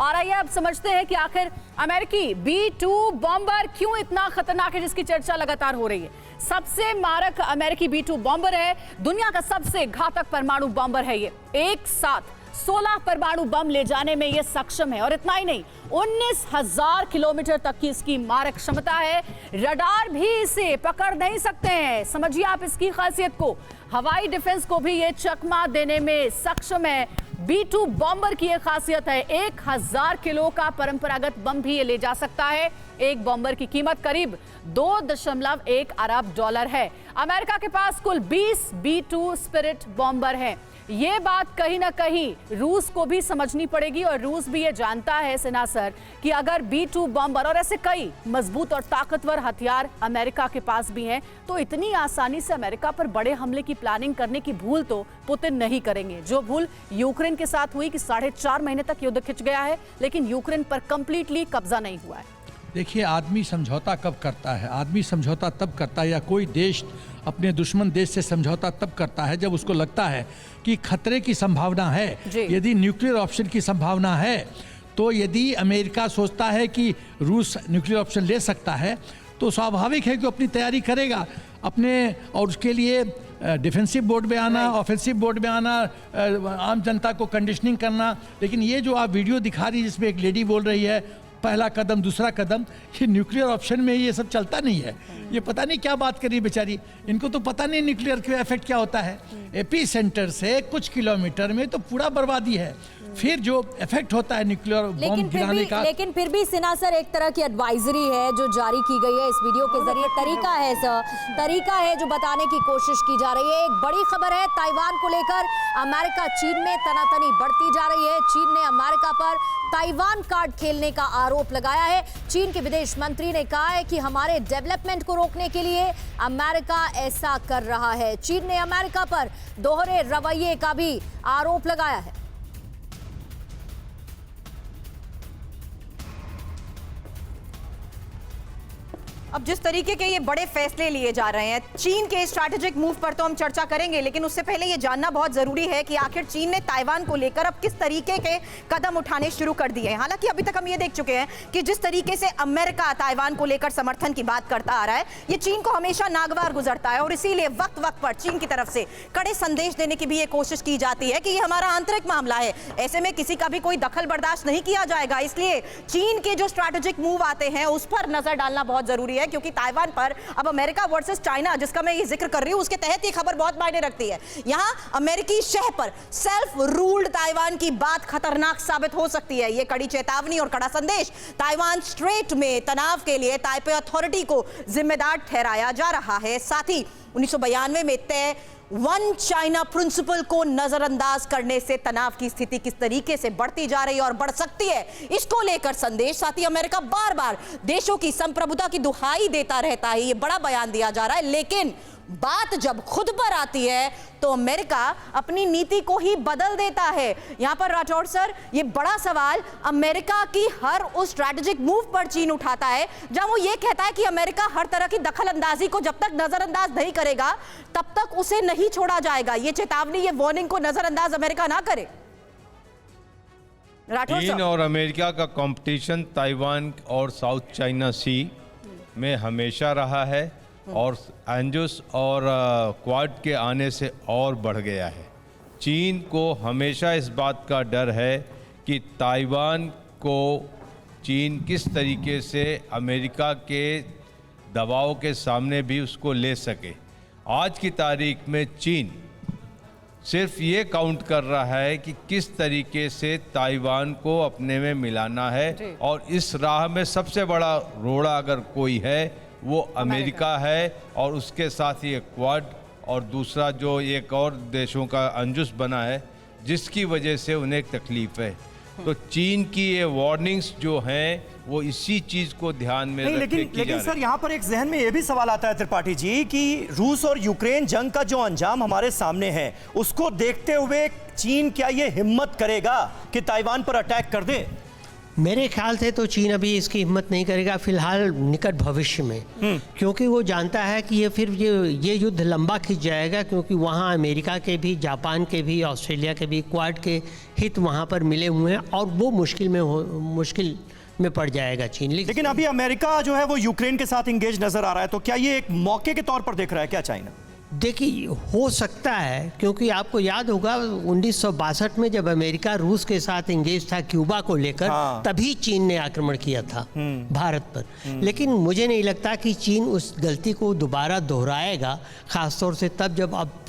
और आइए अब समझते हैं कि आखिर अमेरिकी B-2 बॉम्बर क्यों इतना खतरनाक है, जिसकी चर्चा लगातार हो रही है। सबसे मारक अमेरिकी B-2 बॉम्बर है, दुनिया का सबसे घातक परमाणु बॉम्बर है ये। एक साथ 16 परमाणु बम ले जाने में यह सक्षम है। और इतना ही नहीं, 19,000 किलोमीटर तक की इसकी मारक क्षमता है। रडार भी इसे पकड़ नहीं सकते हैं। समझिए आप इसकी खासियत को। हवाई डिफेंस को भी ये चकमा देने में सक्षम है। B-2 बॉम्बर की यह खासियत है, 1,000 किलो का परंपरागत बम भी ये ले जा सकता है। एक बॉम्बर की कीमत करीब 2.1 अरब डॉलर है। अमेरिका के पास कुल 20 B-2 स्पिरिट बॉम्बर हैं। ये बात कहीं ना कहीं रूस को भी समझनी पड़ेगी, और रूस भी ये जानता है सेना सर कि अगर B-2 बॉम्बर और ऐसे कई मजबूत और ताकतवर हथियार अमेरिका के पास भी हैं, तो इतनी आसानी से अमेरिका पर बड़े हमले की प्लानिंग करने की भूल तो पुतिन नहीं करेंगे। जो भूल यूक्रेन के साथ हुई कि 4.5 महीने तक युद्ध खिंच गया है, लेकिन यूक्रेन पर कंप्लीटली कब्जा नहीं हुआ है। देखिए, आदमी समझौता कब करता है? आदमी समझौता तब करता है, या कोई देश अपने दुश्मन देश से समझौता तब करता है जब उसको लगता है कि खतरे की संभावना है। यदि न्यूक्लियर ऑप्शन की संभावना है, तो यदि अमेरिका सोचता है कि रूस न्यूक्लियर ऑप्शन ले सकता है, तो स्वाभाविक है कि अपनी तैयारी करेगा अपने, और उसके लिए डिफेंसिव बोर्ड में आना, ऑफेंसिव बोर्ड में आना, आम जनता को कंडीशनिंग करना। लेकिन ये जो आप वीडियो दिखा रही है जिसमें एक लेडी बोल रही है पहला कदम, दूसरा कदम, ये न्यूक्लियर ऑप्शन में ये सब चलता नहीं है। ये पता नहीं क्या बात करी बेचारी, इनको तो पता नहीं न्यूक्लियर का इफेक्ट क्या होता है। एपी सेंटर से कुछ किलोमीटर में तो पूरा बर्बादी है, फिर जो इफेक्ट होता है न्यूक्लियर बॉम्ब गिराने का। लेकिन फिर भी सिन्हा सर, एक तरह की एडवाइजरी है जो जारी की गई है इस वीडियो के जरिए। तरीका है जो बताने की कोशिश की जा रही है। एक बड़ी खबर है ताइवान को लेकर, अमेरिका चीन में तनातनी बढ़ती जा रही है। चीन ने अमेरिका पर ताइवान कार्ड खेलने का आरोप लगाया है। चीन के विदेश मंत्री ने कहा है कि हमारे डेवलपमेंट को रोकने के लिए अमेरिका ऐसा कर रहा है। चीन ने अमेरिका पर दोहरे रवैये का भी आरोप लगाया है। अब जिस तरीके के ये बड़े फैसले लिए जा रहे हैं, चीन के स्ट्रैटेजिक मूव पर तो हम चर्चा करेंगे, लेकिन उससे पहले ये जानना बहुत जरूरी है कि आखिर चीन ने ताइवान को लेकर अब किस तरीके के कदम उठाने शुरू कर दिए हैं। हालांकि अभी तक हम ये देख चुके हैं कि जिस तरीके से अमेरिका ताइवान को लेकर समर्थन की बात करता आ रहा है, ये चीन को हमेशा नागवार गुजरता है, और इसीलिए वक्त वक्त पर चीन की तरफ से कड़े संदेश देने की भी ये कोशिश की जाती है कि ये हमारा आंतरिक मामला है, ऐसे में किसी का भी कोई दखल बर्दाश्त नहीं किया जाएगा। इसलिए चीन के जो स्ट्रैटेजिक मूव आते हैं उस पर नजर डालना बहुत जरूरी है, क्योंकि ताइवान पर अब अमेरिका वर्सेस चाइना, जिसका मैं ये जिक्र कर रही हूं, उसके तहत ये खबर बहुत मायने रखती है। यहां अमेरिकी शह पर सेल्फ रूल्ड ताइवान की बात खतरनाक साबित हो सकती है। ये कड़ी चेतावनी और कड़ा संदेश ताइवान स्ट्रेट में तनाव के लिए ताइपे अथॉरिटी को जिम्मेदार ठहराया जा रहा है। साथ ही 1992 में तय वन चाइना प्रिंसिपल को नजरअंदाज करने से तनाव की स्थिति किस तरीके से बढ़ती जा रही है और बढ़ सकती है, इसको लेकर संदेश। साथ ही अमेरिका बार बार देशों की संप्रभुता की दुहाई देता रहता है, ये बड़ा बयान दिया जा रहा है, लेकिन बात जब खुद पर आती है तो अमेरिका अपनी नीति को ही बदल देता है। यहां पर राठौड़ सर, ये बड़ा सवाल अमेरिका की हर उस स्ट्रैटेजिक मूव पर चीन उठाता है जहां वो ये कहता है कि अमेरिका हर तरह की दखल अंदाजी को जब तक नजरअंदाज नहीं करेगा तब तक उसे नहीं छोड़ा जाएगा। ये चेतावनी, ये वार्निंग को नजरअंदाज अमेरिका ना करे। चीन और अमेरिका का कंपटीशन ताइवान और साउथ चाइना सी में हमेशा रहा है, और एंजुस और क्वाड के आने से और बढ़ गया है। चीन को हमेशा इस बात का डर है कि ताइवान को चीन किस तरीके से अमेरिका के दबाव के सामने भी उसको ले सके। आज की तारीख में चीन सिर्फ ये काउंट कर रहा है कि किस तरीके से ताइवान को अपने में मिलाना है, और इस राह में सबसे बड़ा रोड़ा अगर कोई है वो अमेरिका है, और उसके साथ ही एक क्वाड और दूसरा जो एक और देशों का अंजुस बना है, जिसकी वजह से उन्हें एक तकलीफ है। तो चीन की ये वार्निंग्स जो हैं वो इसी चीज को ध्यान में रख के लेकिन सर, यहाँ पर एक जहन में ये भी सवाल आता है त्रिपाठी जी कि रूस और यूक्रेन जंग का जो अंजाम हमारे सामने है, उसको देखते हुए चीन क्या ये हिम्मत करेगा कि ताइवान पर अटैक कर दे? मेरे ख्याल से तो चीन अभी इसकी हिम्मत नहीं करेगा फिलहाल निकट भविष्य में, क्योंकि वो जानता है कि ये युद्ध लंबा खिंच जाएगा, क्योंकि वहाँ अमेरिका के भी, जापान के भी, ऑस्ट्रेलिया के भी, क्वाड के हित वहाँ पर मिले हुए हैं और वो मुश्किल में पड़ जाएगा चीन। लेकिन अभी अमेरिका जो है वो यूक्रेन के साथ इंगेज नजर आ रहा है, तो क्या ये एक मौके के तौर पर देख रहा है क्या चाइना? देखिए, हो सकता है, क्योंकि आपको याद होगा 1962 में जब अमेरिका रूस के साथ इंगेज था क्यूबा को लेकर, तभी चीन ने आक्रमण किया था भारत पर। लेकिन मुझे नहीं लगता कि चीन उस गलती को दोबारा दोहराएगा, खासतौर से तब जब अब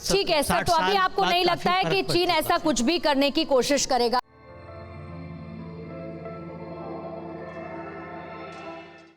ठीक है सर, तो अभी आपको नहीं लगता है कि चीन ऐसा कुछ भी करने की कोशिश करेगा?